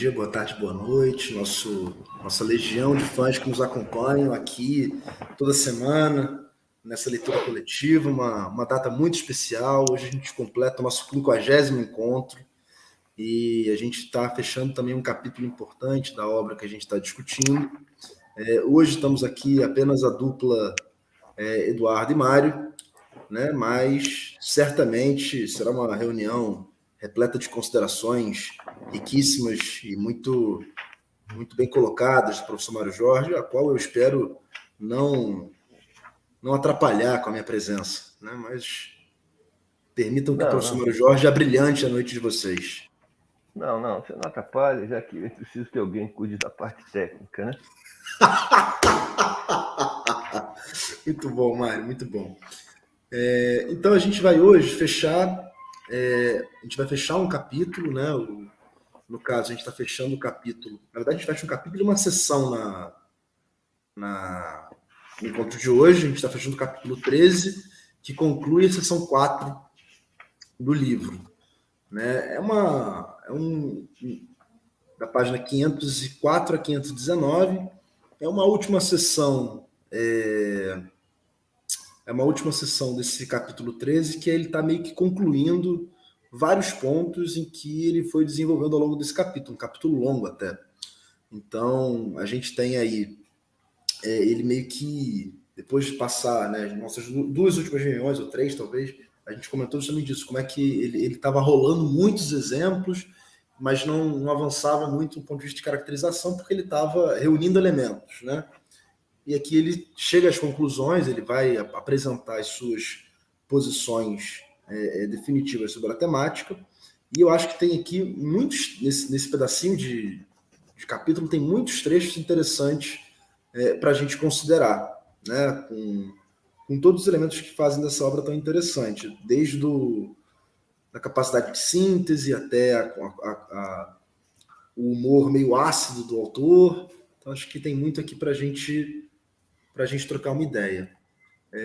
dia, boa tarde, boa noite, nossa legião de fãs que nos acompanham aqui toda semana, nessa leitura coletiva, uma data muito especial. Hoje a gente completa o nosso 50º encontro e a gente está fechando também um capítulo importante da obra que a gente está discutindo. Hoje estamos aqui apenas a dupla Eduardo e Mário, né? Mas certamente será uma reunião repleta de considerações riquíssimas e muito bem colocadas do professor Mário Jorge, a qual eu espero não atrapalhar com a minha presença, né? Mas permitam que o professor Mário Jorge abrilhante a noite de vocês. Não, você não atrapalha, já que eu preciso que alguém cuide da parte técnica, né? Muito bom, Mário, muito bom. Então a gente vai hoje fechar, a gente vai fechar um capítulo, né? No caso, a gente está fechando o capítulo. Na verdade, a gente fecha um capítulo de uma sessão no encontro de hoje. A gente está fechando o capítulo 13, que conclui a sessão 4 do livro. Né? Da página 504 a 519. É uma última sessão. É uma última sessão desse capítulo 13, que ele está meio que concluindo vários pontos em que ele foi desenvolvendo ao longo desse capítulo, um capítulo longo até. Então, a gente tem aí ele meio que, depois de passar, né, nossas duas últimas reuniões, ou três talvez, a gente comentou justamente disso, como é que ele estava rolando muitos exemplos, mas não avançava muito do ponto de vista de caracterização, porque ele estava reunindo elementos, né? E aqui ele chega às conclusões, ele vai apresentar as suas posições definitivas sobre a temática, e eu acho que tem aqui muitos, nesse pedacinho de capítulo, tem muitos trechos interessantes para a gente considerar, né? Com todos os elementos que fazem dessa obra tão interessante, desde a capacidade de síntese até o humor meio ácido do autor. Então, acho que tem muito aqui para a gente trocar uma ideia.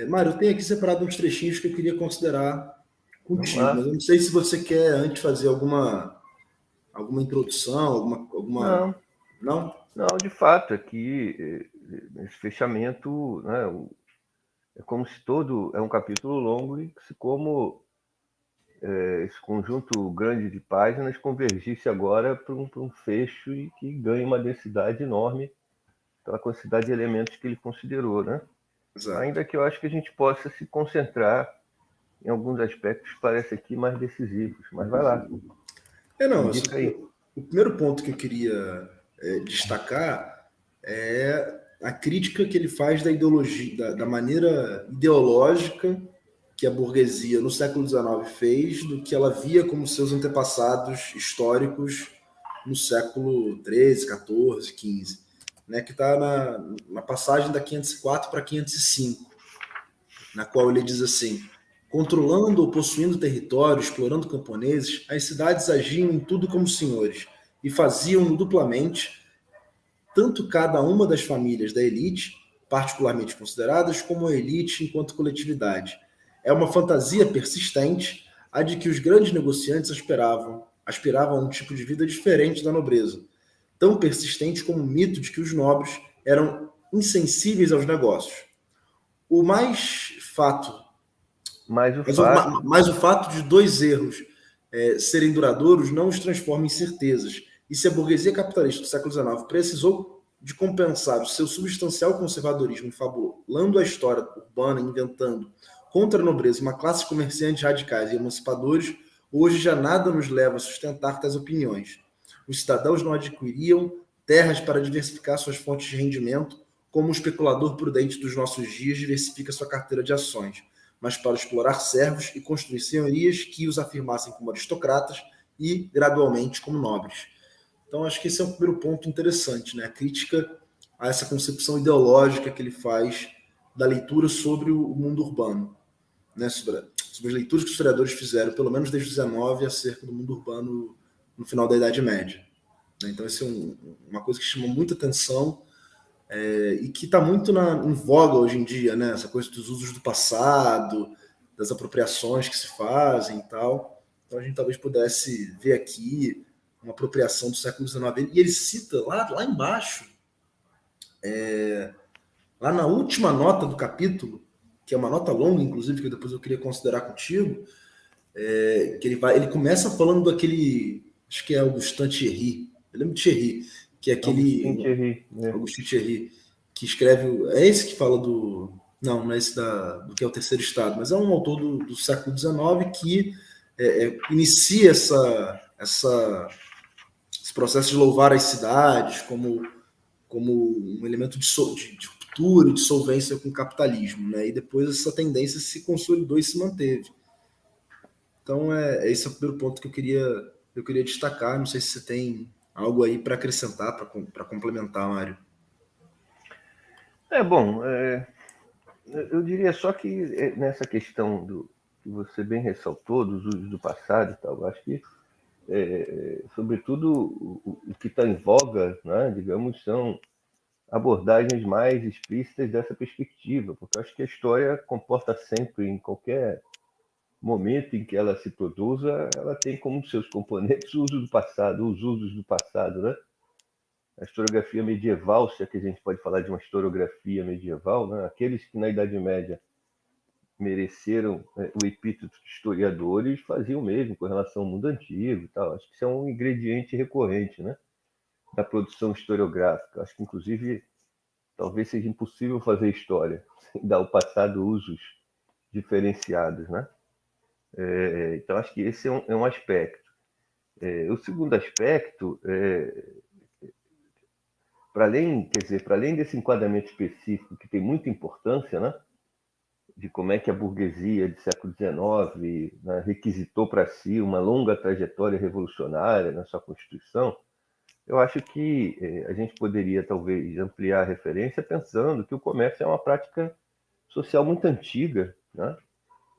Mário, eu tenho aqui separado uns trechinhos que eu queria considerar contigo, mas eu não sei se você quer antes fazer alguma introdução, Não? Não, de fato, aqui, esse fechamento, né, é como se é um capítulo longo e como esse conjunto grande de páginas convergisse agora para um fecho e que ganhe uma densidade enorme pela quantidade de elementos que ele considerou, né? Exato. Ainda que eu acho que a gente possa se concentrar em alguns aspectos que parecem aqui mais decisivos, mas vai lá. O primeiro ponto que eu queria destacar é a crítica que ele faz da ideologia, da maneira ideológica que a burguesia no século XIX fez do que ela via como seus antepassados históricos no século XIII, XIV, XV, né, que está na passagem da 504 para 505, na qual ele diz assim: controlando ou possuindo território, explorando camponeses, as cidades agiam em tudo como senhores e faziam-no duplamente, tanto cada uma das famílias da elite, particularmente consideradas, como a elite enquanto coletividade. É uma fantasia persistente a de que os grandes negociantes aspiravam a um tipo de vida diferente da nobreza, tão persistente como o mito de que os nobres eram insensíveis aos negócios. Mas o fato de dois erros serem duradouros não os transforma em certezas. E se a burguesia capitalista do século XIX precisou de compensar o seu substancial conservadorismo fabulando a história urbana, inventando contra a nobreza uma classe de comerciantes radicais e emancipadores, hoje já nada nos leva a sustentar tais opiniões. Os cidadãos não adquiriam terras para diversificar suas fontes de rendimento, como o especulador prudente dos nossos dias diversifica sua carteira de ações, mas para explorar servos e construir senhorias que os afirmassem como aristocratas e, gradualmente, como nobres. Então, acho que esse é o primeiro ponto interessante, né? A crítica a essa concepção ideológica que ele faz da leitura sobre o mundo urbano, né? Sobre as leituras que os historiadores fizeram, pelo menos desde o 19, acerca do mundo urbano no final da Idade Média. Então, isso é uma coisa que chama muita atenção e que está muito em voga hoje em dia, né? Essa coisa dos usos do passado, das apropriações que se fazem e tal. Então a gente talvez pudesse ver aqui uma apropriação do século XIX. E ele cita lá embaixo, lá na última nota do capítulo, que é uma nota longa, inclusive, que depois eu queria considerar contigo, que ele começa falando daquele, acho que é Augustin Thierry, eu lembro de Thierry, que é aquele... Augustin Thierry, que escreve... É esse que fala do... Não é esse do que é o Terceiro Estado, mas é um autor do século XIX que inicia esse processo de louvar as cidades como um elemento de ruptura, de solvência com o capitalismo, né? E depois essa tendência se consolidou e se manteve. Então, esse é o primeiro ponto que eu queria destacar. Não sei se você tem algo aí para acrescentar, para complementar, Mário. Eu diria só que nessa questão que você bem ressaltou, dos usos do passado e tal, acho que, sobretudo, o que está em voga, né, digamos, são abordagens mais explícitas dessa perspectiva, porque eu acho que a história comporta sempre, em qualquer momento em que ela se produza, ela tem como seus componentes o uso do passado, os usos do passado, né? A historiografia medieval, se é que a gente pode falar de uma historiografia medieval, né? Aqueles que na Idade Média mereceram o epíteto de historiadores faziam o mesmo com relação ao mundo antigo e tal. Acho que isso é um ingrediente recorrente, né, da produção historiográfica. Acho que, inclusive, talvez seja impossível fazer história sem dar ao passado usos diferenciados, né? Então, acho que esse é um aspecto. O segundo aspecto, para além desse enquadramento específico, que tem muita importância, né, de como é que a burguesia do século XIX, né, requisitou para si uma longa trajetória revolucionária na sua Constituição, eu acho que a gente poderia talvez ampliar a referência pensando que o comércio é uma prática social muito antiga, né?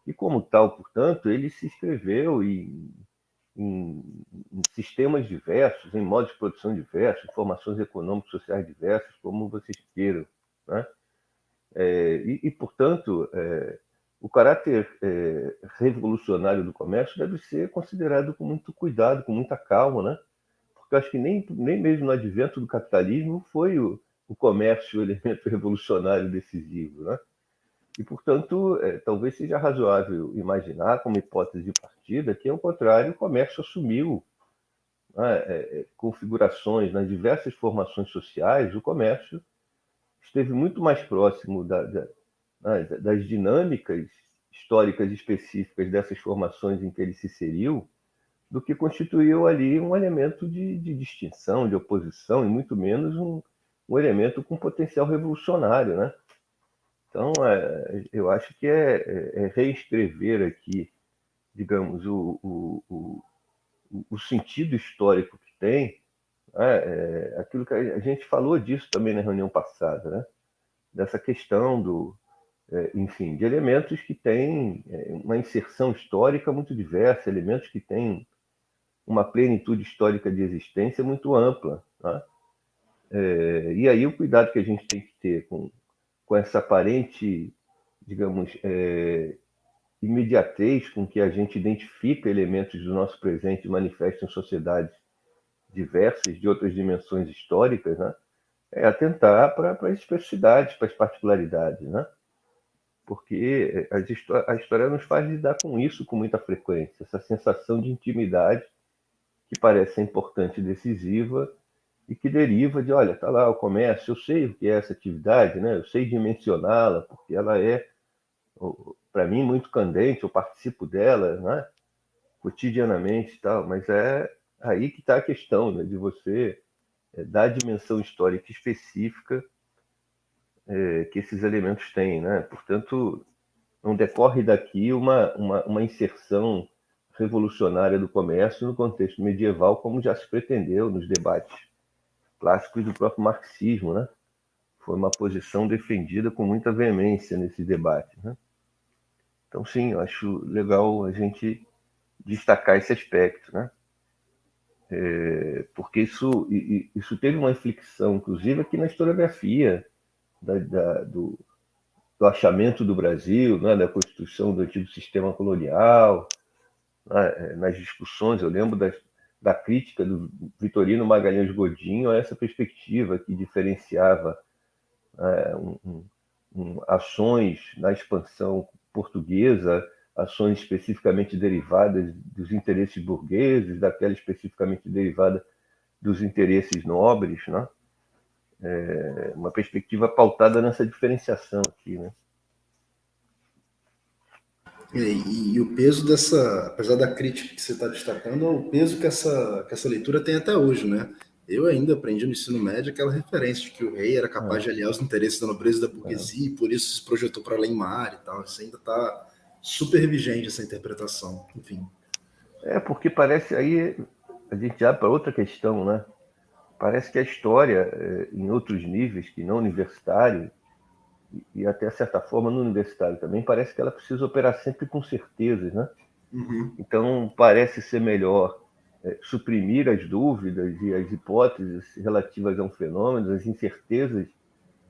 E como tal, portanto, ele se inscreveu em sistemas diversos, em modos de produção diversos, formações econômicas sociais diversas, como vocês queiram, né? Portanto, o caráter revolucionário do comércio deve ser considerado com muito cuidado, com muita calma, né? Porque eu acho que nem mesmo no advento do capitalismo foi o comércio o elemento revolucionário decisivo, né? E, portanto, talvez seja razoável imaginar, como hipótese de partida, que, ao contrário, o comércio assumiu, né, configurações nas diversas formações sociais. O comércio esteve muito mais próximo das dinâmicas históricas específicas dessas formações em que ele se inseriu, do que constituiu ali um elemento de distinção, de oposição, e muito menos um elemento com potencial revolucionário, né? Então, eu acho que reescrever aqui, digamos, o sentido histórico que tem, né? Aquilo que a gente falou disso também na reunião passada, né? Dessa questão enfim, de elementos que têm uma inserção histórica muito diversa, elementos que têm uma plenitude histórica de existência muito ampla, né? E aí o cuidado que a gente tem que ter com essa aparente, digamos, imediatez com que a gente identifica elementos do nosso presente e manifesta em sociedades diversas, de outras dimensões históricas, né? É atentar para as especificidades, para as particularidades, né? Porque a história nos faz lidar com isso com muita frequência, essa sensação de intimidade que parece ser importante e decisiva e que deriva de, olha, tá lá o comércio, eu sei o que é essa atividade, né? Eu sei dimensioná-la, porque ela para mim, muito candente, eu participo dela, né, cotidianamente e tal, mas é aí que está a questão, né, de você dar a dimensão histórica específica que esses elementos têm, né? Portanto, não decorre daqui uma inserção revolucionária do comércio no contexto medieval, como já se pretendeu nos debates clássicos do próprio marxismo, né? Foi uma posição defendida com muita veemência nesses debates, né? Então, sim, eu acho legal a gente destacar esse aspecto, né? Porque isso teve uma inflexão, inclusive, aqui na historiografia do achamento do Brasil, né? Da constituição do antigo sistema colonial, né? Nas discussões, eu lembro da crítica do Vitorino Magalhães Godinho a essa perspectiva que diferenciava ações na expansão portuguesa, ações especificamente derivadas dos interesses burgueses, daquela especificamente derivada dos interesses nobres, né? Uma perspectiva pautada nessa diferenciação aqui, né? E o peso dessa, apesar da crítica que você está destacando, é o peso que essa leitura tem até hoje, né? Eu ainda aprendi no ensino médio aquela referência de que o rei era capaz de aliar os interesses da nobreza e da burguesia e por isso se projetou para além mar e tal. Isso ainda está super vigente, essa interpretação. Enfim. Porque parece aí a gente já para outra questão, né? Parece que a história, em outros níveis que não universitário, e até certa forma no universitário também, parece que ela precisa operar sempre com certezas, né? Uhum. Então parece ser melhor suprimir as dúvidas e as hipóteses relativas a um fenômeno, as incertezas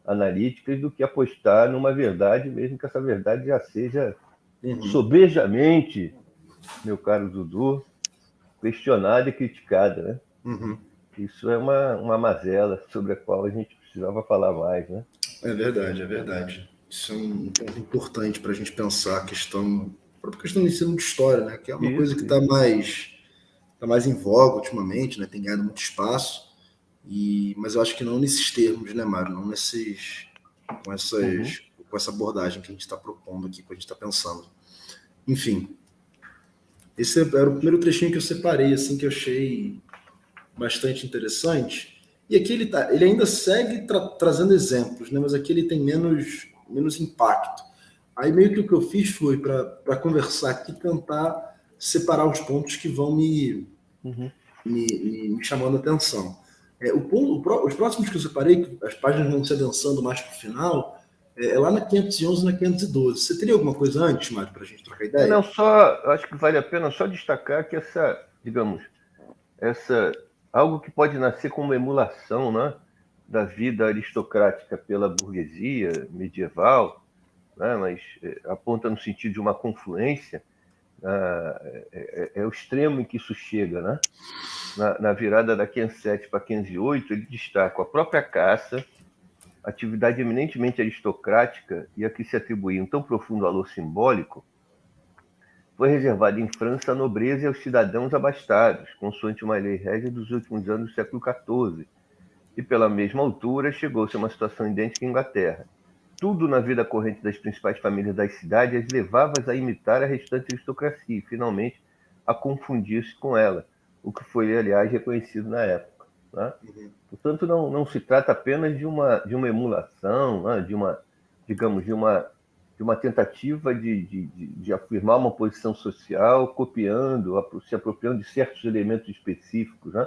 analíticas, do que apostar numa verdade, mesmo que essa verdade já seja sobejamente, meu caro Dudu, questionada e criticada, né? Uhum. Isso é uma mazela sobre a qual a gente precisava falar mais, né? É verdade, é verdade. Isso é um ponto importante para a gente pensar a própria questão do ensino de história, né? Que é uma coisa que está mais em voga ultimamente, né? Tem ganhado muito espaço. Mas eu acho que não nesses termos, né, Mário? Não com essa abordagem que a gente está propondo aqui, que a gente está pensando. Enfim, esse era o primeiro trechinho que eu separei, assim, que eu achei bastante interessante. E aqui ele ainda segue trazendo exemplos, né? Mas aqui ele tem menos impacto. Aí meio que o que eu fiz foi, para conversar aqui, tentar separar os pontos que vão me chamando a atenção. Os próximos que eu separei, que as páginas vão se adensando mais para o final, é lá na 511 e na 512. Você teria alguma coisa antes, Mário, para a gente trocar ideia? Não, só acho que vale a pena só destacar que algo que pode nascer como emulação, né, da vida aristocrática pela burguesia medieval, né, mas aponta no sentido de uma confluência, é o extremo em que isso chega, né? Na virada da 507 para 508, ele destaca a própria caça, atividade eminentemente aristocrática e a que se atribuía um tão profundo valor simbólico, foi reservada em França à nobreza e aos cidadãos abastados, consoante uma lei régia dos últimos anos do século XIV, e pela mesma altura chegou-se a uma situação idêntica em Inglaterra. Tudo na vida corrente das principais famílias das cidades as levava a imitar a restante aristocracia e, finalmente, a confundir-se com ela, o que foi, aliás, reconhecido na época. Né? Portanto, não se trata apenas de uma emulação, né? de uma tentativa de afirmar uma posição social, se apropriando de certos elementos específicos, né?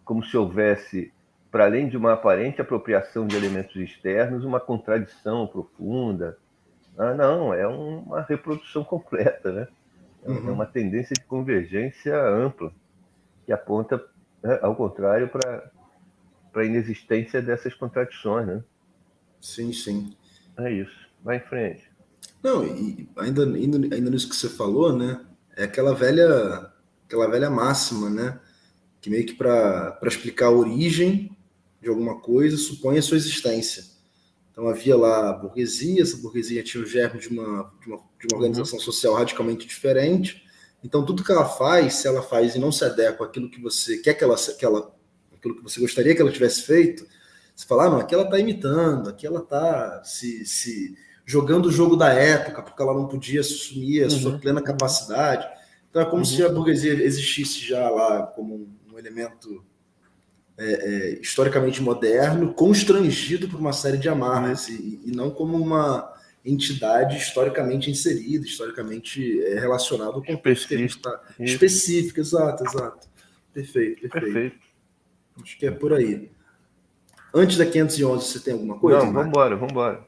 Como se houvesse, para além de uma aparente apropriação de elementos externos, uma contradição profunda. Não, é uma reprodução completa, né? É uma tendência de convergência ampla, que aponta, né, ao contrário, para a inexistência dessas contradições, né? Sim, sim. É isso. Vai em frente. Não, e ainda nisso que você falou, né? É aquela velha máxima, né? Que meio que para explicar a origem de alguma coisa supõe a sua existência. Então havia lá a burguesia, essa burguesia tinha o germe de uma organização social radicalmente diferente. Então tudo que ela faz, se ela faz e não se adequa àquilo que você quer aquilo que você gostaria que ela tivesse feito, você fala, não, aqui ela está imitando, aqui ela está se jogando o jogo da época, porque ela não podia assumir a sua plena capacidade. Então é como se a burguesia existisse já lá como um elemento historicamente moderno, constrangido por uma série de amarras, e não como uma entidade historicamente inserida, historicamente relacionada ao contexto que a gente está... Específica, exato. Perfeito. Acho que é por aí. Antes da 511, você tem alguma coisa? Não, vambora.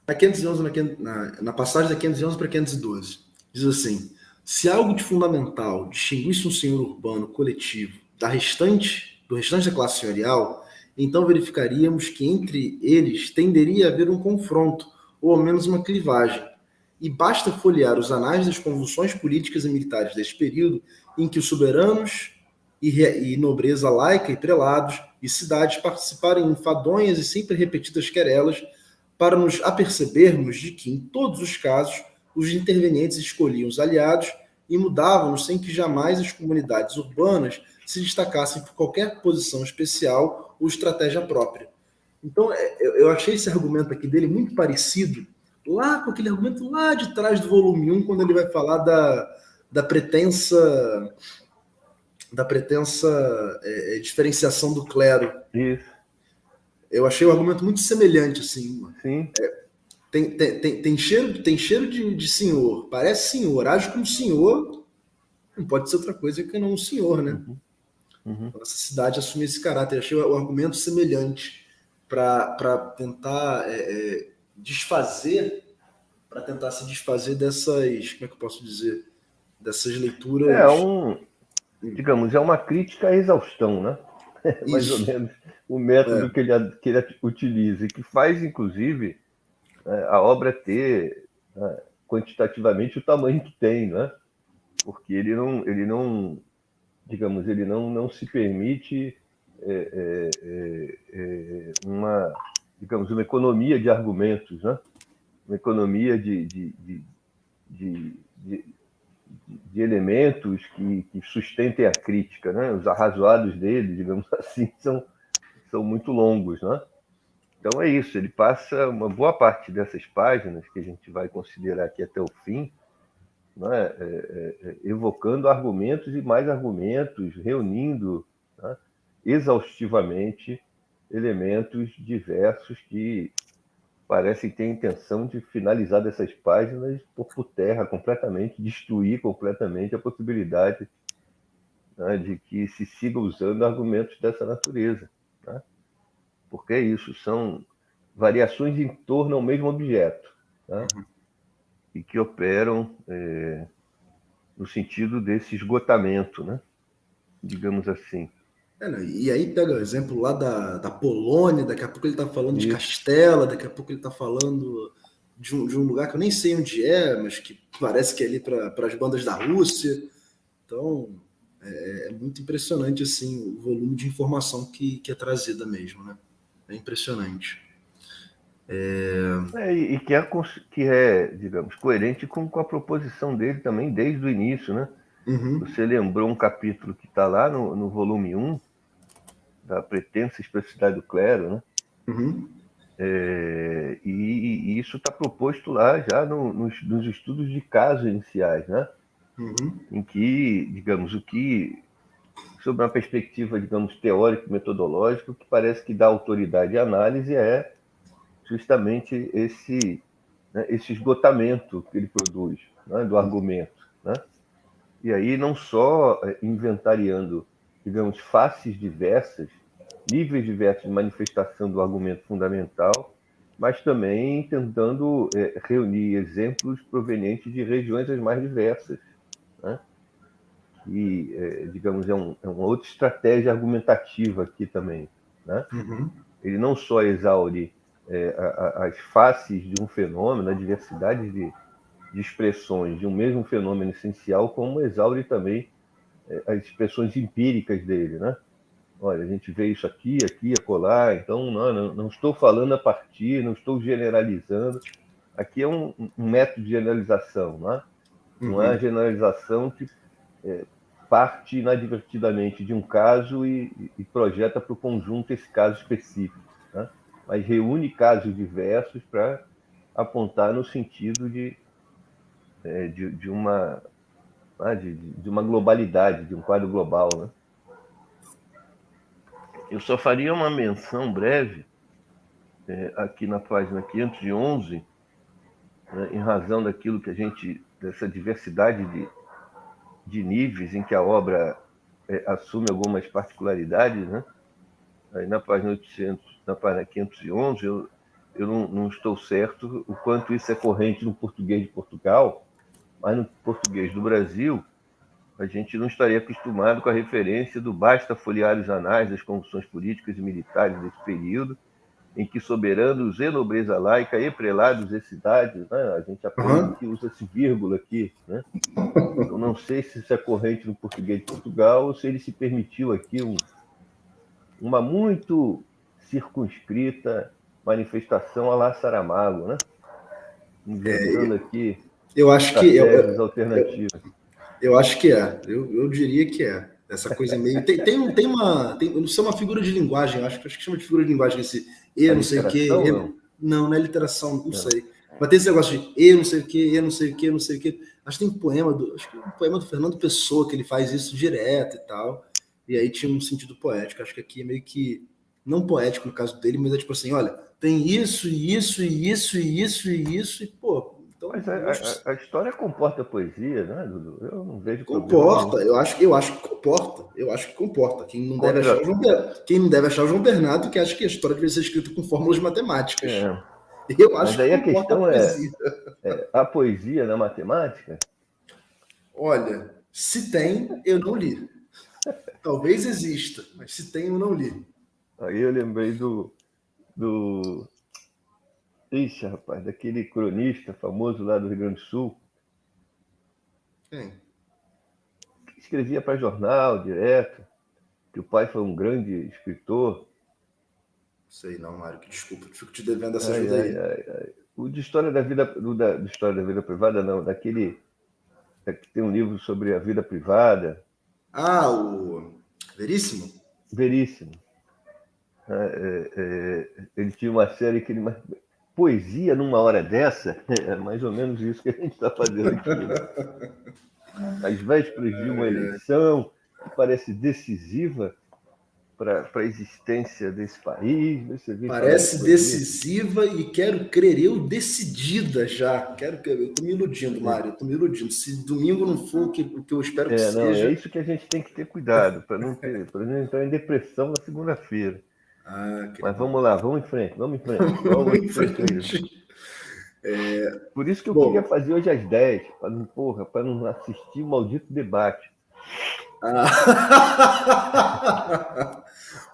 Na 511, na passagem da 511 para 512, diz assim: se algo de fundamental distinguisse um senhor urbano coletivo do restante da classe senhorial, então verificaríamos que entre eles tenderia a haver um confronto, ou ao menos uma clivagem. e basta folhear os anais das convulsões políticas e militares deste período, em que os soberanos e nobreza laica e prelados e cidades participaram em enfadonhas e sempre repetidas querelas, para nos apercebermos de que, em todos os casos, os intervenientes escolhiam os aliados e mudavam-nos sem que jamais as comunidades urbanas se destacassem por qualquer posição especial ou estratégia própria. Então, eu achei esse argumento aqui dele muito parecido lá com aquele argumento lá de trás do volume 1, quando ele vai falar da pretensa diferenciação do clero. Isso. Eu achei o argumento muito semelhante, assim. Sim. Tem cheiro de senhor, parece senhor, age como senhor, não pode ser outra coisa que não um senhor, né? Essa cidade assume esse caráter. Eu achei o argumento semelhante para tentar se desfazer dessas, como é que eu posso dizer, dessas leituras. Digamos, é uma crítica à exaustão, né? Mais ou menos o método que ele utiliza, e que faz, inclusive, a obra ter quantitativamente o tamanho que tem, né? Porque ele não digamos, ele não se permite uma economia de argumentos, né? Uma economia de elementos que sustentem a crítica, né? Os arrazoados dele, digamos assim, são muito longos, né? Então é isso, ele passa uma boa parte dessas páginas, que a gente vai considerar aqui até o fim, né? Evocando argumentos e mais argumentos, reunindo, né, exaustivamente elementos diversos que parecem ter a intenção de finalizar dessas páginas por terra completamente, destruir completamente a possibilidade, né, de que se siga usando argumentos dessa natureza, né? Porque é isso, são variações em torno ao mesmo objeto, né? E que operam no sentido desse esgotamento, né? Digamos assim. E aí pega o exemplo lá da Polônia, daqui a pouco ele está falando de Isso. Castela, daqui a pouco ele está falando de um lugar que eu nem sei onde é, mas que parece que é ali para as bandas da Rússia. Então, é muito impressionante assim, o volume de informação que é trazida mesmo, né? É impressionante. E que é, digamos, coerente com a proposição dele também desde o início, né? Você lembrou um capítulo que está lá no volume 1, da pretensa especificidade do clero, né? E isso está proposto lá já nos estudos de caso iniciais, né? Em que, digamos, sob uma perspectiva, digamos, teórica e metodológica, o que parece que dá autoridade à análise é justamente esse esgotamento que ele produz, né, do argumento, né? E aí não só inventariando, digamos, faces diversas, níveis diversos de manifestação do argumento fundamental, mas também tentando reunir exemplos provenientes de regiões as mais diversas, né? E, digamos, é uma outra estratégia argumentativa aqui também, né? Ele não só exaure as faces de um fenômeno, a diversidade de expressões de um mesmo fenômeno essencial, como exaure também as expressões empíricas dele, né? Olha, a gente vê isso aqui, acolá, então não estou falando a partir, não estou generalizando. Aqui é um método de generalização, né? Não é a generalização que parte inadvertidamente de um caso e projeta para o conjunto esse caso específico, né? Mas reúne casos diversos para apontar no sentido de uma globalidade, de um quadro global, né? Eu só faria uma menção breve aqui na página 511, né, em razão daquilo que dessa diversidade de níveis em que a obra assume algumas particularidades, né? Aí na página 800, na página 511, eu não estou certo o quanto isso é corrente no português de Portugal, mas no português do Brasil, a gente não estaria acostumado com a referência do basta folhear os anais das convulsões políticas e militares desse período, em que soberanos e nobreza laica e prelados e cidades, né? A gente aprende que usa-se vírgula aqui, né? Eu não sei se isso é corrente no português de Portugal ou se ele se permitiu aqui uma muito circunscrita manifestação à la Saramago, né? Inventando aqui Eu acho que estratégias alternativas. eu acho que é. Eu diria que é. Essa coisa meio. Não sei, uma figura de linguagem, acho que chama de figura de linguagem, esse e não sei o quê. Aliteração, não? Não é literação, não Não. sei. Mas tem esse negócio de e não sei o quê, e não sei o quê, não sei o quê. Acho que tem acho que um poema do Fernando Pessoa que ele faz isso direto e tal. E aí tinha um sentido poético. Acho que aqui é meio que. Não poético no caso dele, mas é tipo assim: olha, tem isso, e isso, e isso, e isso, e isso, e pô. Então, Mas eu acho a história comporta poesia, né, Dudu? Eu não vejo problema comporta, nenhum. eu acho que comporta. Eu acho que comporta. Quem não deve achar Contra... o Quem não deve achar o João Bernardo, que acha que a história deve ser escrita com fórmulas matemáticas. É, Eu mas acho que aí a comporta a questão poesia. a poesia na matemática? Olha, se tem, eu não li. Talvez exista, mas se tem, eu não li. Aí eu lembrei do... Ixi, rapaz, daquele cronista famoso lá do Rio Grande do Sul, Quem? que escrevia para jornal direto, que o pai foi um grande escritor. Sei não, Mário, que desculpa, fico te devendo essa Ai, ajuda ai, aí. ai, ai. O de história da vida, de história da vida privada, não, daquele que tem um livro sobre a vida privada, Ah, o Veríssimo? veríssimo. Ele tinha uma série que ele. Poesia numa hora dessa, é mais ou menos isso que a gente está fazendo aqui. Né? Às vésperas de uma eleição que parece decisiva para a existência desse país, você vem falar de Parece poesia. decisiva e quero crer eu decidida já. Eu tô me iludindo, Mário, eu tô me iludindo. Se domingo não for o que eu espero que Não, é seja. isso que a gente tem que ter cuidado, para não entrar em depressão na segunda-feira. Ah, Mas queridão. vamos lá, vamos em frente, vamos em frente, Vamos vamos em em frente aí. frente. Por isso que eu queria Bom, fazer hoje às 10, para não assistir o maldito debate.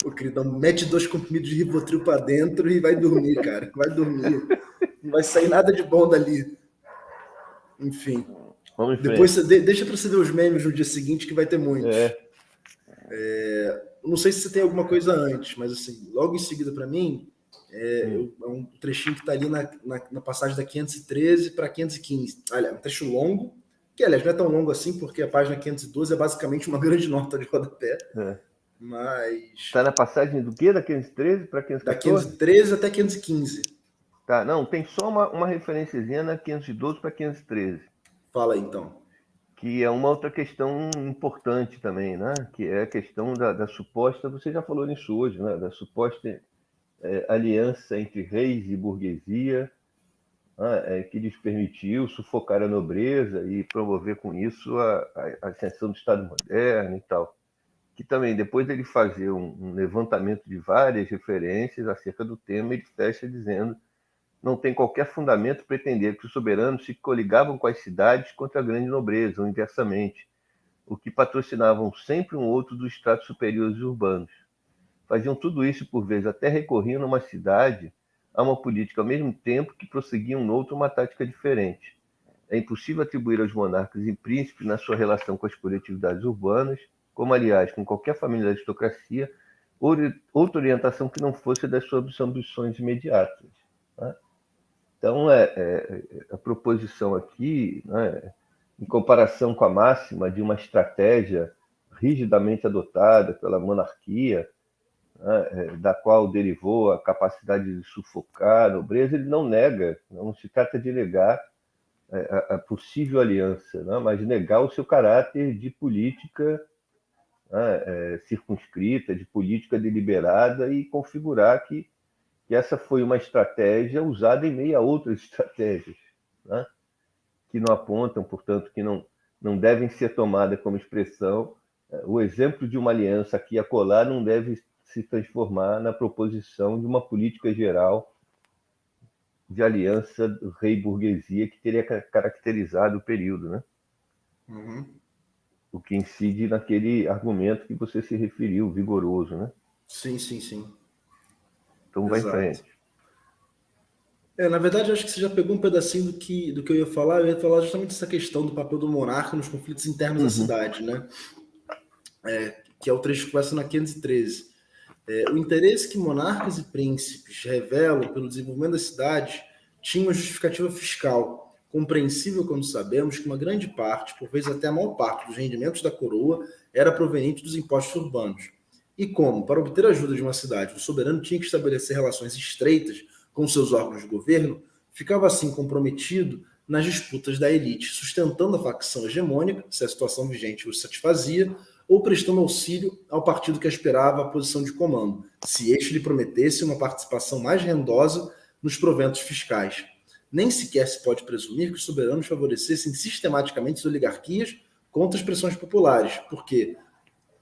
o queridão, mete 2 comprimidos de Rivotril pra dentro e vai dormir, cara. Vai dormir. Não vai sair nada de bom dali. Enfim. Vamos em Depois frente. deixa pra você ver os memes no dia seguinte, que vai ter muitos. É, Não sei se você tem alguma coisa antes, mas assim, logo em seguida para mim, hum, é um trechinho que está ali na passagem da 513 para 515. Olha, um trecho longo, que aliás não é tão longo assim, porque a página 512 é basicamente uma grande nota de rodapé, é. mas Tá na passagem do quê? Da 513 para da 514? 513 até 515. Tá, não, tem só uma referenciazinha na 512 para 513, Fala aí, então. que é uma outra questão importante também, né? Que é a questão da suposta, você já falou nisso hoje, né? Da suposta aliança entre reis e burguesia, né? Que lhes permitiu sufocar a nobreza e promover com isso a ascensão do Estado moderno e tal. Que também, depois dele fazer um levantamento de várias referências acerca do tema, ele fecha dizendo: não tem qualquer fundamento pretender que os soberanos se coligavam com as cidades contra a grande nobreza, ou inversamente, o que patrocinavam sempre um outro dos estratos superiores urbanos. Faziam tudo isso, por vezes, até recorriam numa cidade a uma política ao mesmo tempo que prosseguiam noutra uma tática diferente. É impossível atribuir aos monarcas e príncipes, na sua relação com as coletividades urbanas, como, aliás, com qualquer família da aristocracia, outra orientação que não fosse das suas ambições imediatas. Né? Então, a proposição aqui, né, em comparação com a máxima de uma estratégia rigidamente adotada pela monarquia, né, da qual derivou a capacidade de sufocar a nobreza, ele não nega, não se trata de negar a possível aliança, né, mas de negar o seu caráter de política, né, circunscrita, de política deliberada e configurar que essa foi uma estratégia usada em meio a outras estratégias, né, que não apontam, portanto, que não devem ser tomadas como expressão. O exemplo de uma aliança aqui e acolá não deve se transformar na proposição de uma política geral de aliança do rei-burguesia que teria caracterizado o período, né? Uhum. O que incide naquele argumento que você se referiu, vigoroso, né? Sim, sim, sim. Então vai em Exato. frente. Na verdade, eu acho que você já pegou um pedacinho do que eu ia falar. Eu ia falar justamente dessa questão do papel do monarca nos conflitos internos da cidade, né? Que é o trecho que começa na 513. O interesse que monarcas e príncipes revelam pelo desenvolvimento da cidade tinha uma justificativa fiscal, compreensível quando sabemos que uma grande parte, por vezes até a maior parte, dos rendimentos da coroa era proveniente dos impostos urbanos. E como, para obter a ajuda de uma cidade, o soberano tinha que estabelecer relações estreitas com seus órgãos de governo, ficava assim comprometido nas disputas da elite, sustentando a facção hegemônica, se a situação vigente o satisfazia, ou prestando auxílio ao partido que aspirava à posição de comando, se este lhe prometesse uma participação mais rendosa nos proventos fiscais. Nem sequer se pode presumir que os soberanos favorecessem sistematicamente as oligarquias contra as pressões populares, porque,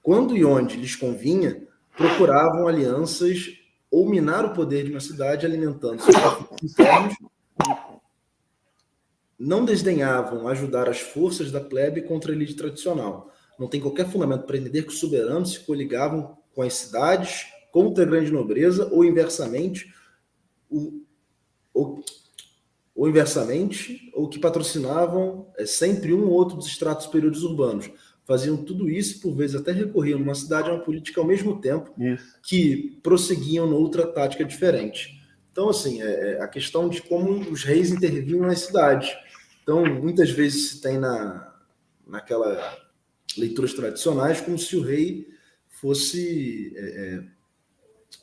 quando e onde lhes convinha, procuravam alianças ou minar o poder de uma cidade alimentando seus conflitos internos, não desdenhavam ajudar as forças da plebe contra a elite tradicional. Não tem qualquer fundamento para entender que os soberanos se coligavam com as cidades contra a grande nobreza ou inversamente, ou, ou que patrocinavam sempre um ou outro dos estratos superiores urbanos. Faziam tudo isso, por vezes até recorriam numa cidade a uma política ao mesmo tempo Isso. que prosseguiam noutra tática diferente. Então, assim, a questão de como os reis intervinham nas cidades. Então, muitas vezes se tem naquela leituras tradicionais como se o rei fosse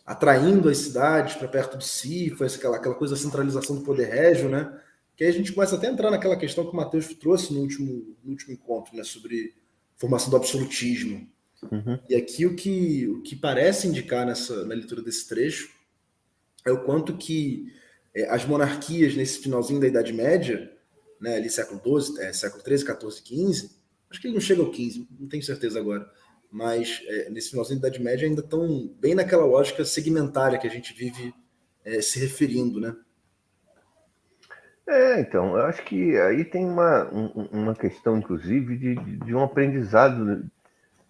atraindo as cidades para perto de si, foi aquela coisa da centralização do poder régio, né? Que aí a gente começa até a entrar naquela questão que o Matheus trouxe no último encontro, né? Sobre formação do absolutismo. Uhum. E aqui o que parece indicar na leitura desse trecho é o quanto que as monarquias nesse finalzinho da Idade Média, né, ali século XII, século XIII, XIV, XV, acho que ele não chega ao XV, não tenho certeza agora, mas nesse finalzinho da Idade Média ainda estão bem naquela lógica segmentária que a gente vive se referindo, né? Então, eu acho que aí tem uma questão, inclusive, de um aprendizado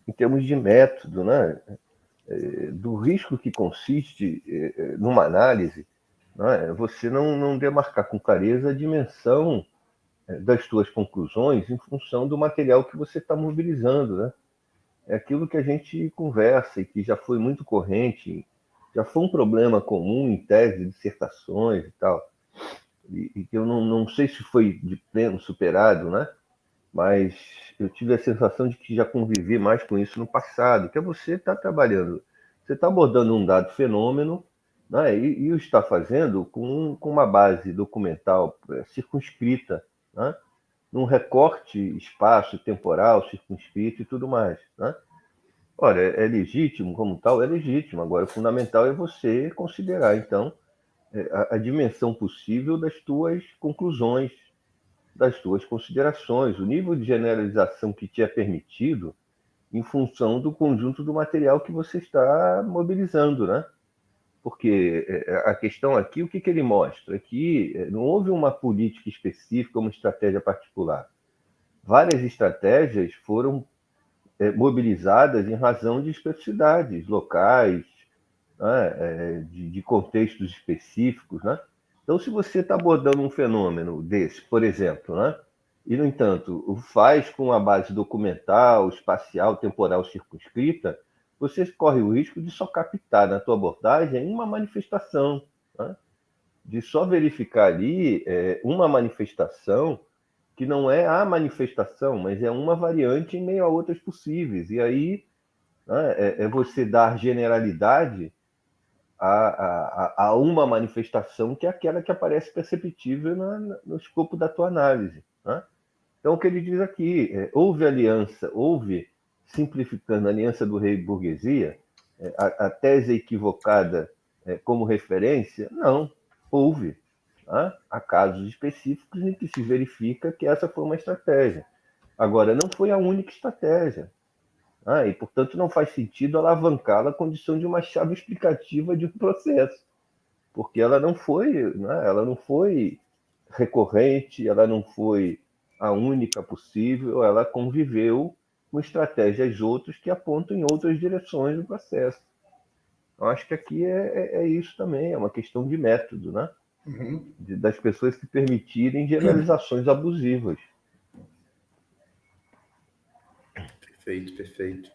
em termos de método, né? Do risco que consiste numa análise, né? Você não demarcar com clareza a dimensão das suas conclusões em função do material que você está mobilizando, né? É aquilo que a gente conversa e que já foi muito corrente, já foi um problema comum em tese de dissertações e tal, e que eu não sei se foi de pleno superado, né? Mas eu tive a sensação de que já convivi mais com isso no passado, que é você estar trabalhando, você está abordando um dado fenômeno, né? E o está fazendo com uma base documental circunscrita, né? Num recorte espaço temporal circunscrito e tudo mais, né? Olha, é legítimo como tal? É legítimo. Agora, o fundamental é você considerar, então, a dimensão possível das tuas conclusões, das tuas considerações, o nível de generalização que te é permitido em função do conjunto do material que você está mobilizando, né? Porque a questão aqui, o que ele mostra? É que não houve uma política específica, uma estratégia particular. Várias estratégias foram mobilizadas em razão de especificidades locais, né, de contextos específicos, né? Então, se você está abordando um fenômeno desse, por exemplo, né, e, no entanto, o faz com a base documental, espacial, temporal circunscrita, você corre o risco de só captar na tua abordagem uma manifestação, né? De só verificar ali uma manifestação que não é a manifestação, mas é uma variante em meio a outras possíveis. E aí, né, é você dar generalidade a uma manifestação que é aquela que aparece perceptível no escopo da tua análise, né? Então, o que ele diz aqui, houve aliança, houve, simplificando, a aliança do rei e burguesia, a tese equivocada como referência? Não, houve. Né? Há casos específicos em que se verifica que essa foi uma estratégia. Agora, não foi a única estratégia. E, portanto, não faz sentido alavancá-la à condição de uma chave explicativa de um processo, porque ela não foi recorrente, ela não foi a única possível, ela conviveu com estratégias outras que apontam em outras direções do processo. Eu acho que aqui é isso também, é uma questão de método, né? das pessoas se permitirem generalizações abusivas. Perfeito, perfeito.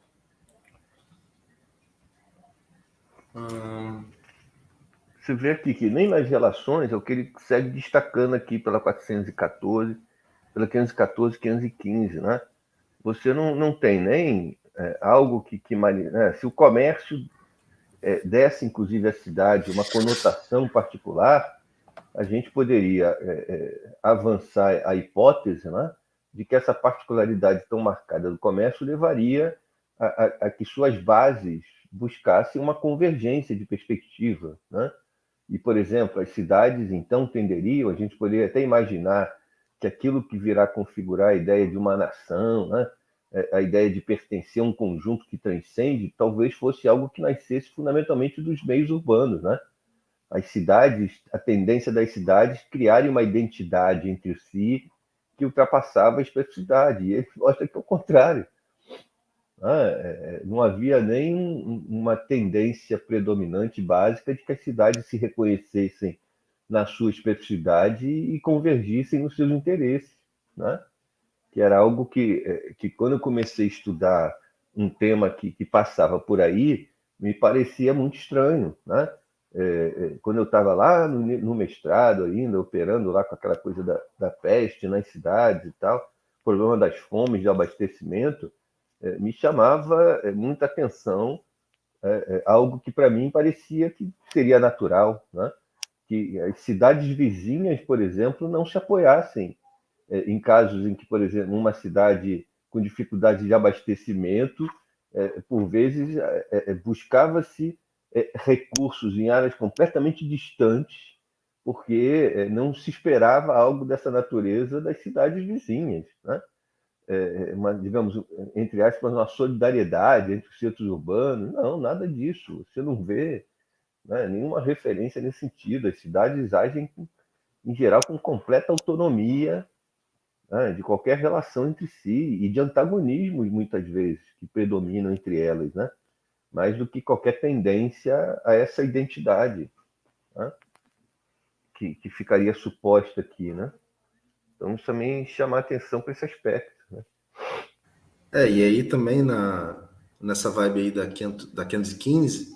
Você vê aqui que nem nas relações é o que ele segue destacando aqui pela 414, pela 514, 515, né? Você não tem nem algo né? Se o comércio desse, inclusive, à cidade uma conotação particular, a gente poderia avançar a hipótese, né, de que essa particularidade tão marcada do comércio levaria a que suas bases buscassem uma convergência de perspectiva, né? E, por exemplo, as cidades, então, tenderiam, a gente poderia até imaginar que aquilo que virá configurar a ideia de uma nação, né, a ideia de pertencer a um conjunto que transcende, talvez fosse algo que nascesse fundamentalmente dos meios urbanos, né? As cidades, a tendência das cidades criarem uma identidade entre si que ultrapassava a especificidade. E ele mostra que é o contrário. Não havia nem uma tendência predominante básica de que as cidades se reconhecessem na sua especificidade e convergissem nos seus interesses, né? Que era algo que quando eu comecei a estudar um tema que passava por aí, me parecia muito estranho, né? Quando eu estava lá no mestrado ainda, operando lá com aquela coisa da peste nas cidades e tal, problema das fomes de abastecimento, me chamava muita atenção, algo que para mim parecia que seria natural, né? Que as cidades vizinhas, por exemplo, não se apoiassem em casos em que, por exemplo, numa cidade com dificuldade de abastecimento, por vezes buscava-se recursos em áreas completamente distantes, porque não se esperava algo dessa natureza das cidades vizinhas, né? Digamos, entre aspas, uma solidariedade entre os centros urbanos. Não, nada disso. Você não vê, né, nenhuma referência nesse sentido. As cidades agem, em geral, com completa autonomia, né, de qualquer relação entre si e de antagonismos, muitas vezes, que predominam entre elas, né? Mais do que qualquer tendência a essa identidade, né, que ficaria suposta aqui, né? Então, vamos também chamar atenção para esse aspecto, né? E aí também nessa vibe aí da 515,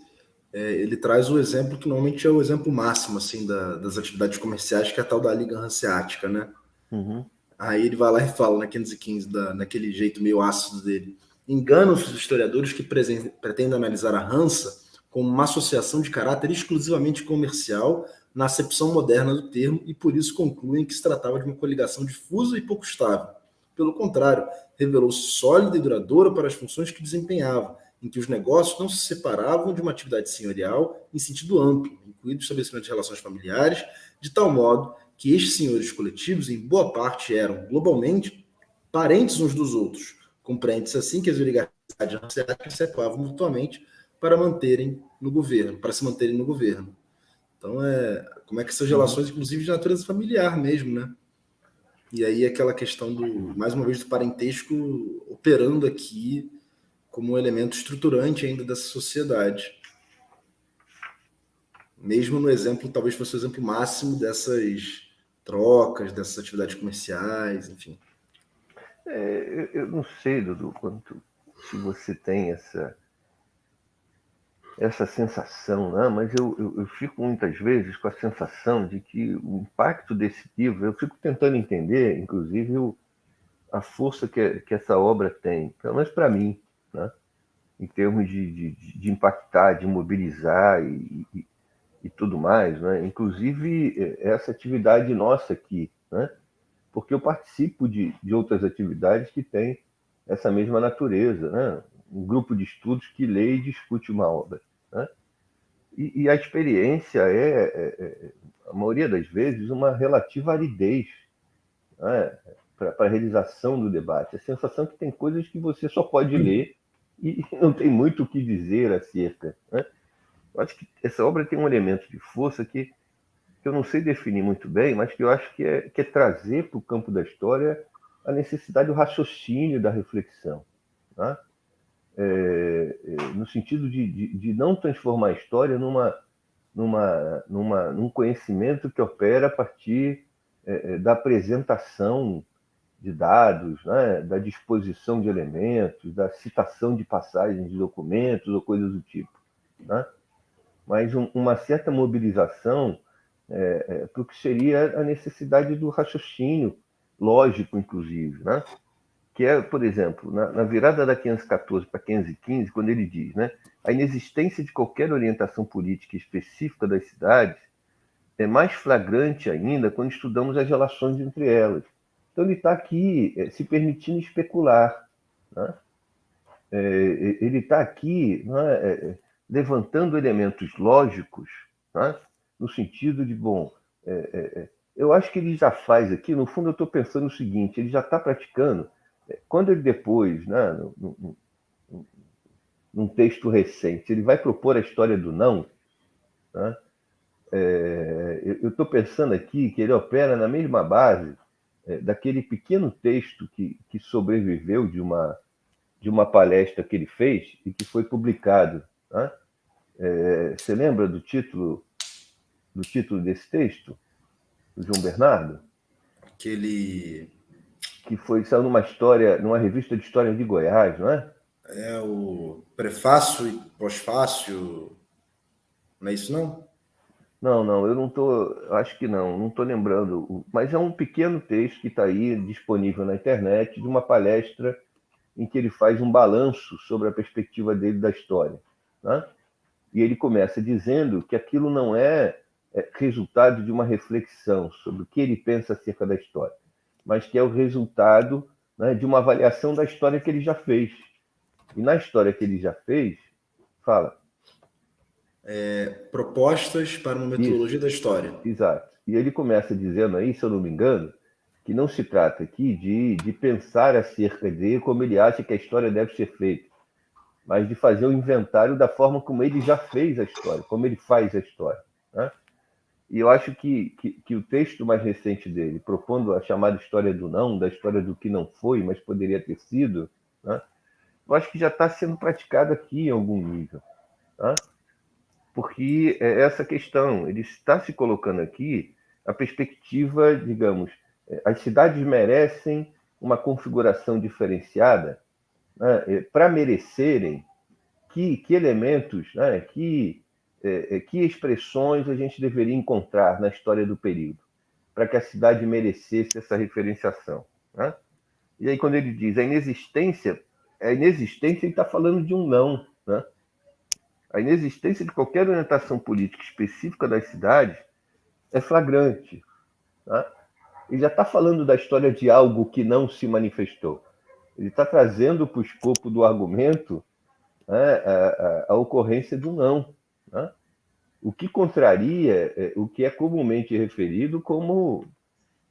ele traz o exemplo que normalmente é o exemplo máximo assim das atividades comerciais, que é a tal da Liga Hanseática, né? Uhum. Aí ele vai lá e fala na 515, naquele jeito meio ácido dele. Enganam-se os historiadores que pretendem analisar a Hansa como uma associação de caráter exclusivamente comercial na acepção moderna do termo e por isso concluem que se tratava de uma coligação difusa e pouco estável. Pelo contrário, revelou-se sólida e duradoura para as funções que desempenhava, em que os negócios não se separavam de uma atividade senhorial em sentido amplo, incluído o estabelecimento de relações familiares, de tal modo que estes senhores coletivos, em boa parte, eram, globalmente, parentes uns dos outros. Compreende-se assim que as oligarquias hanseáticas se apoiavam mutuamente para se manterem no governo. Então, como é que essas relações, inclusive de natureza familiar mesmo, né? E aí aquela questão mais uma vez, do parentesco operando aqui como um elemento estruturante ainda dessa sociedade. Mesmo no exemplo, talvez fosse o exemplo máximo dessas trocas, dessas atividades comerciais, enfim. Eu não sei, Dudu, quanto se você tem essa sensação, né? Mas eu fico muitas vezes com a sensação de que o impacto desse livro, eu fico tentando entender, inclusive, a força que essa obra tem, pelo menos para mim, né? Em termos de impactar, de mobilizar e tudo mais, né? Inclusive essa atividade nossa aqui, né? Porque eu participo de outras atividades que têm essa mesma natureza, né? Um grupo de estudos que lê e discute uma obra, né? E a experiência a maioria das vezes, uma relativa aridez, né, para a realização do debate. A sensação que tem coisas que você só pode ler e não tem muito o que dizer acerca, né? Eu acho que essa obra tem um elemento de força que eu não sei definir muito bem, mas que eu acho que é trazer para o campo da história a necessidade do raciocínio, da reflexão, né? No sentido de não transformar a história num conhecimento que opera a partir da apresentação de dados, né, da disposição de elementos, da citação de passagens de documentos ou coisas do tipo, né? Mas uma certa mobilização para o que seria a necessidade do raciocínio lógico, inclusive, né? Que é, por exemplo, na virada da 514 para 515, quando ele diz, né, a inexistência de qualquer orientação política específica das cidades é mais flagrante ainda quando estudamos as relações entre elas. Então ele está aqui se permitindo especular, né? Ele está aqui, né, levantando elementos lógicos, né, no sentido de, bom, eu acho que ele já faz aqui, no fundo eu estou pensando o seguinte, ele já está praticando, quando ele depois, né, num texto recente, ele vai propor a história do não, né, eu estou pensando aqui que ele opera na mesma base daquele pequeno texto que sobreviveu de uma palestra que ele fez e que foi publicado, né? Você lembra do título desse texto, do João Bernardo? Aquele Que saiu numa revista de história de Goiás, não é? é o prefácio e pós-fácio, não é isso não? Não, eu não estou, acho que não estou lembrando, mas é um pequeno texto que está aí disponível na internet de uma palestra em que ele faz um balanço sobre a perspectiva dele da história, né? E ele começa dizendo que aquilo não é resultado de uma reflexão sobre o que ele pensa acerca da história, mas que é o resultado, né, de uma avaliação da história que ele já fez. E na história que ele já fez, fala. Propostas para uma metodologia Isso, da história. exato. E ele começa dizendo aí, se eu não me engano, que não se trata aqui de pensar acerca de como ele acha que a história deve ser feita, mas de fazer o inventário da forma como ele já fez a história, como ele faz a história, né? E eu acho que o texto mais recente dele, propondo a chamada história do não, da história do que não foi, mas poderia ter sido, né? Eu acho que já está sendo praticado aqui em algum nível, né? Porque é essa questão, ele está se colocando aqui a perspectiva, digamos, as cidades merecem uma configuração diferenciada, né, para merecerem que elementos, né, que expressões a gente deveria encontrar na história do período, para que a cidade merecesse essa referenciação, né? E aí, quando ele diz a inexistência ele está falando de um não, né? A inexistência de qualquer orientação política específica das cidades é flagrante, né? Ele já está falando da história de algo que não se manifestou. Ele está trazendo para o escopo do argumento, né, a ocorrência do não, né? O que contraria o que é comumente referido como,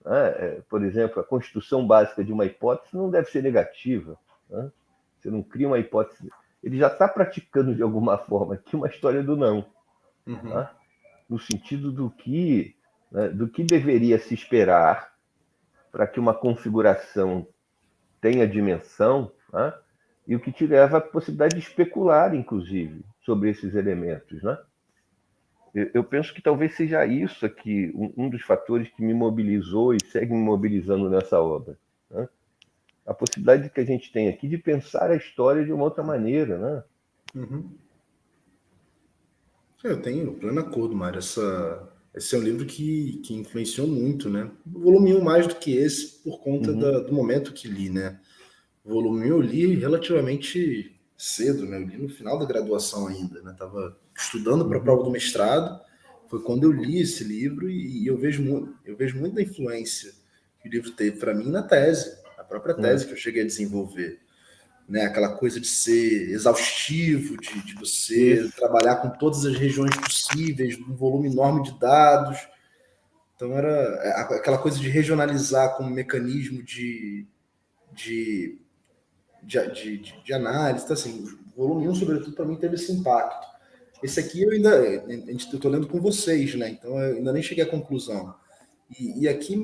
né, por exemplo, a constituição básica de uma hipótese não deve ser negativa, né? Você não cria uma hipótese. Ele já está praticando de alguma forma aqui uma história do não, né? No sentido né, do que deveria se esperar para que uma configuração tenha dimensão, né? E o que te leva à possibilidade de especular, inclusive, sobre esses elementos, né? Eu penso que talvez seja isso aqui um dos fatores que me mobilizou e segue me mobilizando nessa obra, né? A possibilidade que a gente tem aqui de pensar a história de uma outra maneira, né? Eu tenho pleno acordo, Mário. Esse é um livro que influenciou muito, né? O volume 1 mais do que esse, por conta do momento que li, né? O volume 1 eu li relativamente cedo, né? Eu li no final da graduação ainda, né? Tava estudando para a prova do mestrado, foi quando eu li esse livro e eu vejo muito da influência que o livro teve para mim na tese, a própria tese que eu cheguei a desenvolver, né? Aquela coisa de ser exaustivo, de você trabalhar com todas as regiões possíveis, um volume enorme de dados. Então era aquela coisa de regionalizar como mecanismo de análise. Então, assim, o volume 1, sobretudo, para mim, teve esse impacto. Esse aqui eu estou lendo com vocês, né? Então eu ainda nem cheguei à conclusão. E aqui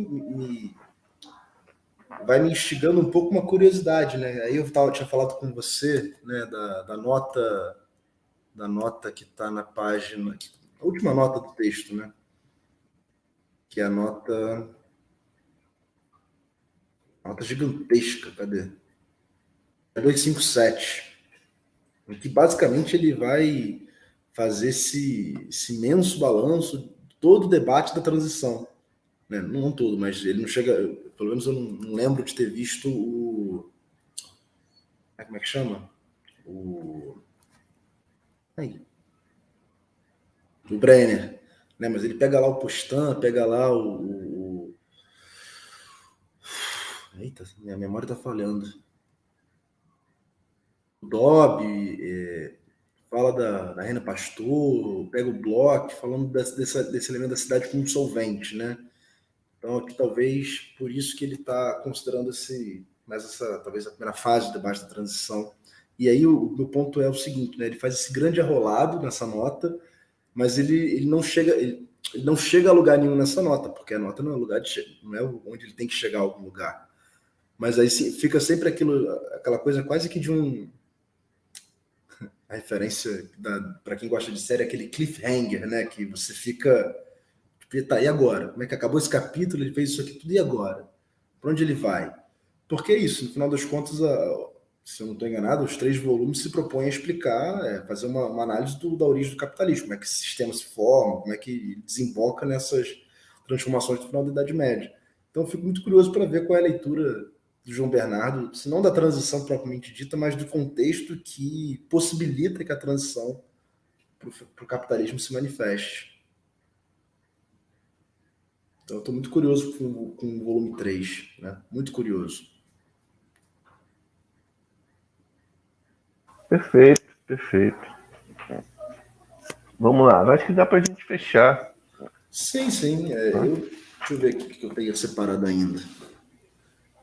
vai me instigando um pouco uma curiosidade, né? Aí tinha falado com você, né, da nota que está na página, última nota do texto, né? Que é a nota gigantesca, cadê? É 257. Em que basicamente ele vai fazer esse imenso balanço, todo o debate da transição. Né? Não todo, mas ele não chega. Pelo menos eu não lembro de ter visto o. Como é que chama? O. Aí, o Brenner. Né? Mas ele pega lá o Postan, pega lá o. Eita, minha memória tá falhando. O Dobby, fala da Rena Pastor, pega o Bloch, falando desse elemento da cidade como solvente, né? Então, aqui talvez por isso que ele está considerando talvez a primeira fase do debate da transição. E aí o meu ponto é o seguinte, né? Ele faz esse grande arrolado nessa nota, mas ele não chega a lugar nenhum nessa nota, porque a nota não é lugar não é onde ele tem que chegar a algum lugar. Mas aí fica sempre aquela coisa quase que de a referência para quem gosta de série, aquele cliffhanger, né? Que você fica. Tá, e agora? Como é que acabou esse capítulo? Ele fez isso aqui tudo, e agora? Para onde ele vai? Porque é isso, no final das contas, se eu não estou enganado, os 3 volumes se propõem a explicar, fazer uma análise da origem do capitalismo, como é que esse sistema se forma, como é que desemboca nessas transformações do final da Idade Média. Então, eu fico muito curioso para ver qual é a leitura do João Bernardo, se não da transição propriamente dita, mas do contexto que possibilita que a transição para o capitalismo se manifeste. Então, eu estou muito curioso com o volume 3, né? Muito curioso. Perfeito, perfeito. Vamos lá, acho que dá para a gente fechar. Sim. Deixa eu ver aqui o que eu tenho separado ainda.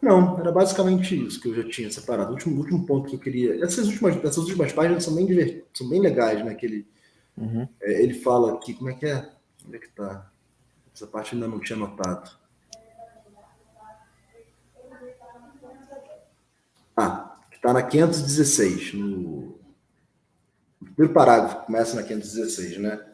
Não, era basicamente isso que eu já tinha separado. O último ponto que eu queria. Essas últimas páginas são são bem legais, né? Que ele fala aqui, como é que é? Onde é que tá? Essa parte eu ainda não tinha notado. Que tá na 516, no primeiro parágrafo, começa na 516, né?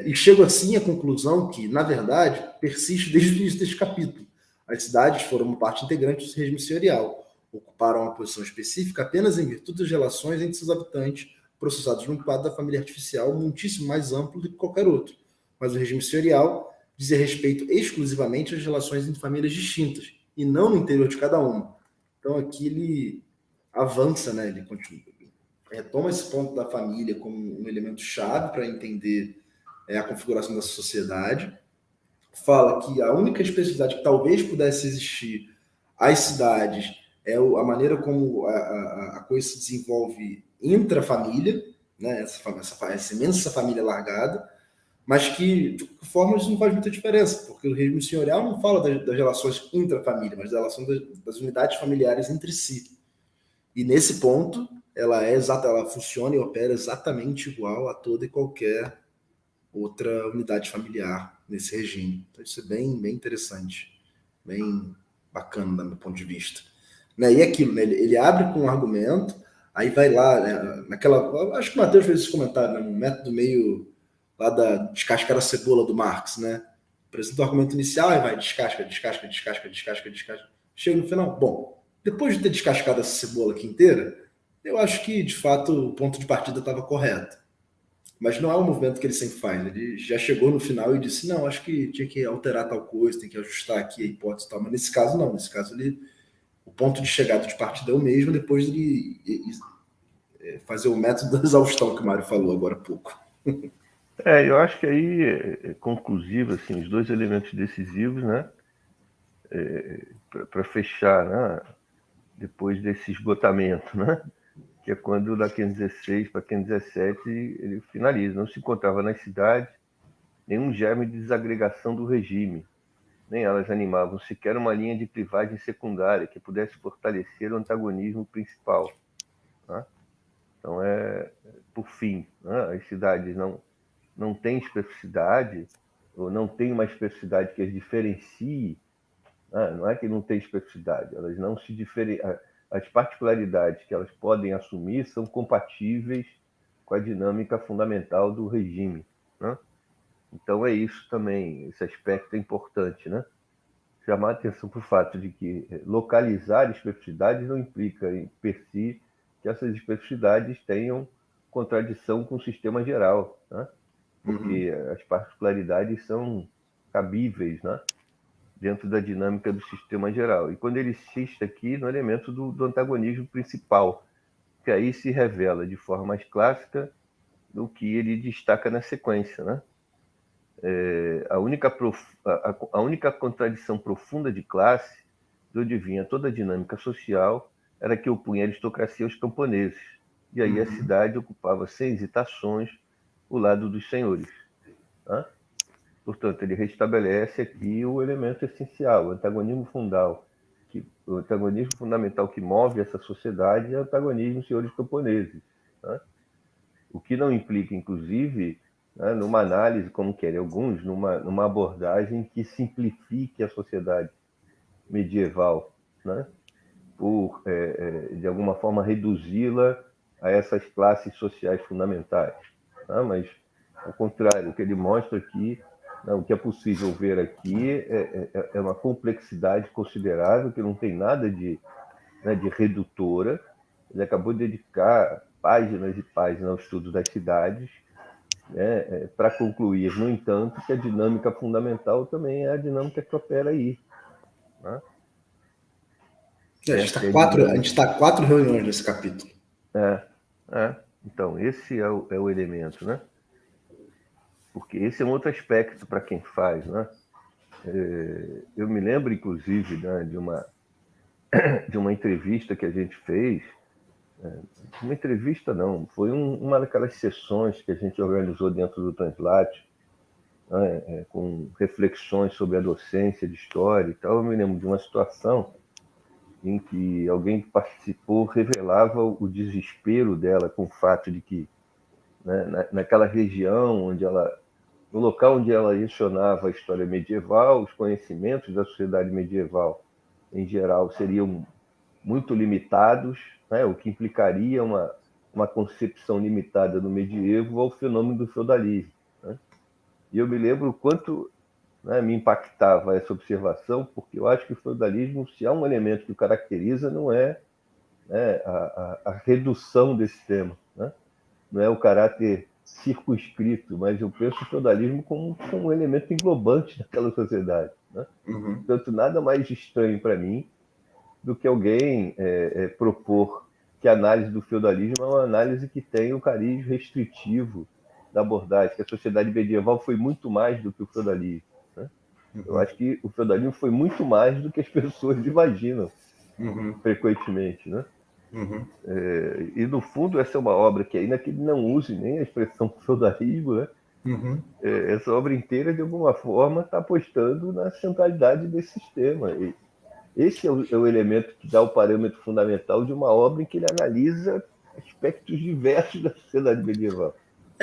E chego assim à conclusão que, na verdade, persiste desde o início deste capítulo. As cidades foram uma parte integrante do regime senhorial, ocuparam uma posição específica apenas em virtude das relações entre seus habitantes, processados num quadro da família artificial muitíssimo mais amplo do que qualquer outro. Mas o regime senhorial dizia respeito exclusivamente às relações entre famílias distintas, e não no interior de cada uma. Então aqui ele avança, né? Ele retoma esse ponto da família como um elemento chave para entender a configuração da sociedade. Fala que a única especificidade que talvez pudesse existir às cidades é a maneira como a coisa se desenvolve intra-família, né? Essa imensa família largada, mas que, de qualquer forma, isso não faz muita diferença, porque o regime senhorial não fala das relações intra-família, mas da relação das unidades familiares entre si. E nesse ponto, ela funciona e opera exatamente igual a toda e qualquer outra unidade familiar nesse regime. Então isso é bem interessante, bem bacana do meu ponto de vista. Né? E aquilo, né? Ele abre com um argumento, aí vai lá, né? Acho que o Matheus fez esse comentário, né? Um método meio lá da descascar a cebola do Marx, né? Apresenta o argumento inicial e vai descasca. Chega no final, bom, depois de ter descascado essa cebola aqui inteira, eu acho que, de fato, o ponto de partida estava correto. Mas não é um movimento que ele sempre faz. Ele já chegou no final e disse: não, acho que tinha que alterar tal coisa, tem que ajustar aqui a hipótese e tal. Mas nesse caso, não. Nesse caso, o ponto de chegada de partida é o mesmo depois de fazer o método da exaustão que o Mário falou agora há pouco. Eu acho que aí é conclusivo, assim, os 2 elementos decisivos, né? Para fechar, né? Depois desse esgotamento, né? Que é quando da 516 para 517 ele finaliza. Não se encontrava nas cidades nenhum germe de desagregação do regime, nem elas animavam sequer uma linha de clivagem secundária que pudesse fortalecer o antagonismo principal. Né? Então, por fim, né? As cidades não têm especificidade, ou não têm uma especificidade que as diferencie. Né? Não é que não tem especificidade, elas não se diferenciam. As particularidades que elas podem assumir são compatíveis com a dinâmica fundamental do regime. Né? Então é isso também, esse aspecto é importante, né? Chamar a atenção para o fato de que localizar especificidades não implica, em per si, que essas especificidades tenham contradição com o sistema geral, né? Porque as particularidades são cabíveis, né? Dentro da dinâmica do sistema geral. E quando ele insiste aqui no elemento do antagonismo principal, que aí se revela de forma mais clássica no que ele destaca na sequência, né? A única contradição profunda de classe, de onde vinha toda a dinâmica social, era que opunha a aristocracia aos camponeses. E aí a cidade ocupava sem hesitações o lado dos senhores. Né? Portanto, ele restabelece aqui o elemento essencial, o antagonismo fundamental que move essa sociedade é o antagonismo dos senhores camponeses. Né? O que não implica, inclusive, né, numa análise, como querem alguns, numa abordagem que simplifique a sociedade medieval, né, por, de alguma forma, reduzi-la a essas classes sociais fundamentais. Né, mas, ao contrário, o que ele mostra aqui, né, o que é possível ver aqui é uma complexidade considerável, que não tem nada de redutora. Ele acabou de dedicar páginas e páginas ao estudo das cidades, né, para concluir, no entanto, que a dinâmica fundamental também é a dinâmica que opera aí. Né? A gente está 4 reuniões nesse capítulo. Então, esse é o elemento, né? Porque esse é um outro aspecto para quem faz, né? Eu me lembro, inclusive, né, de uma entrevista que a gente fez. Uma entrevista não, foi uma daquelas sessões que a gente organizou dentro do Translate, né, com reflexões sobre a docência de história e tal. Eu me lembro de uma situação em que alguém que participou revelava o desespero dela com o fato de que, né, naquela região no local onde ela lecionava a história medieval, os conhecimentos da sociedade medieval em geral seriam muito limitados, né, o que implicaria uma concepção limitada do medievo ao fenômeno do feudalismo. Né? E eu me lembro o quanto, né, me impactava essa observação, porque eu acho que o feudalismo, se há um elemento que o caracteriza, não é, né, a redução desse tema, né? Não é o caráter circunscrito, mas eu penso o feudalismo como um elemento englobante daquela sociedade. Né? Portanto, nada mais estranho para mim do que alguém propor que a análise do feudalismo é uma análise que tem o cariz restritivo da abordagem, que a sociedade medieval foi muito mais do que o feudalismo. Né? Eu acho que o feudalismo foi muito mais do que as pessoas imaginam frequentemente. Né? E, no fundo, essa é uma obra que, ainda que ele não use nem a expressão feudalismo, né? Essa obra inteira, de alguma forma, está apostando na centralidade desse sistema. E esse é o elemento que dá o parâmetro fundamental de uma obra em que ele analisa aspectos diversos da sociedade medieval.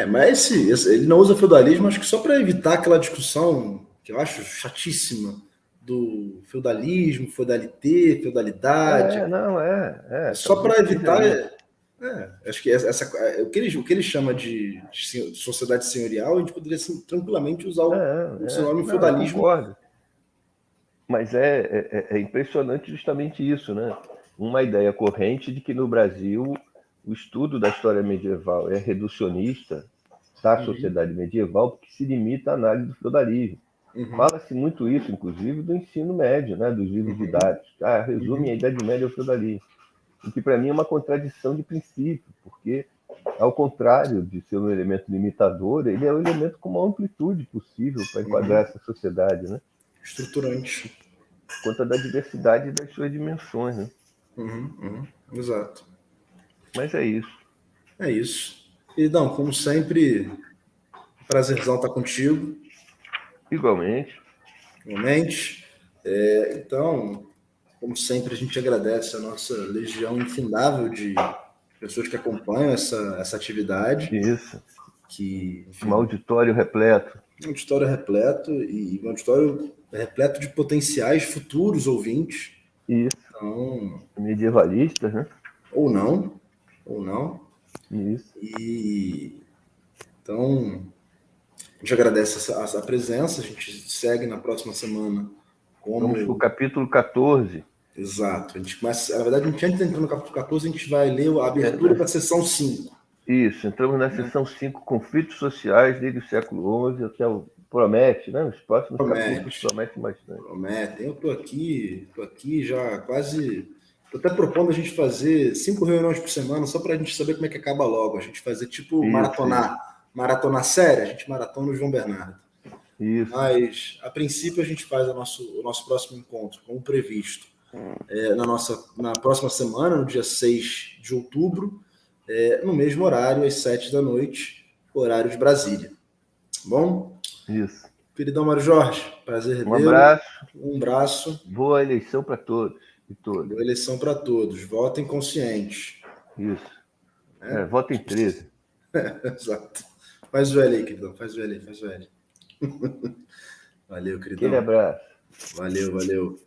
Mas ele não usa feudalismo, acho que só para evitar aquela discussão que eu acho chatíssima do feudalismo, feudalité, feudalidade. Só para evitar. Acho que o que ele chama de sociedade senhorial, a gente poderia tranquilamente usar o sinônimo feudalismo. Eu concordo. Mas é impressionante justamente isso, né? Uma ideia corrente de que no Brasil o estudo da história medieval é reducionista da sociedade medieval, porque se limita à análise do feudalismo. Fala-se muito isso, inclusive, do ensino médio, né? Dos livros didáticos. Resume a Idade Média ao feudalismo. O que para mim é uma contradição de princípio, porque, ao contrário de ser um elemento limitador, ele é um elemento com uma amplitude possível para enquadrar essa sociedade, né? Estruturante. Por conta da diversidade das suas dimensões, né? Exato. Mas é isso. É isso. E, não, como sempre, prazerzão estar contigo. Igualmente. Então, como sempre, a gente agradece a nossa legião infindável de pessoas que acompanham essa atividade. Isso. Enfim, um auditório repleto. Um auditório repleto e um auditório repleto de potenciais futuros ouvintes. Isso. Então, medievalistas, né? Ou não. Isso. Então, gente agradece a presença, a gente segue na próxima semana como... Vamos para o capítulo 14. Exato. A gente começa, na verdade, antes de entrar no capítulo 14, a gente vai ler a abertura da sessão 5. Isso, entramos na sessão 5, conflitos sociais desde o século XI até o... Promete, né? Os próximos capítulos prometem bastante. Prometem. Eu tô aqui já quase... Tô até propondo a gente fazer 5 reuniões por semana só para a gente saber como é que acaba logo. A gente fazer tipo maratonar série, a gente maratona o João Bernardo. Isso. Mas, a princípio, a gente faz o nosso próximo encontro, como previsto, na próxima semana, no dia 6 de outubro, no mesmo horário, às 7 da noite, horário de Brasília. Tá bom? Isso. Queridão Mário Jorge, prazer revê-lo. Um abraço. Um abraço. Boa eleição para todos e todas. Boa eleição para todos. Votem conscientes. Isso. Votem 13. Exato. Faz o L aí, queridão. Faz o L aí. Valeu, queridão. Aquele abraço. Valeu.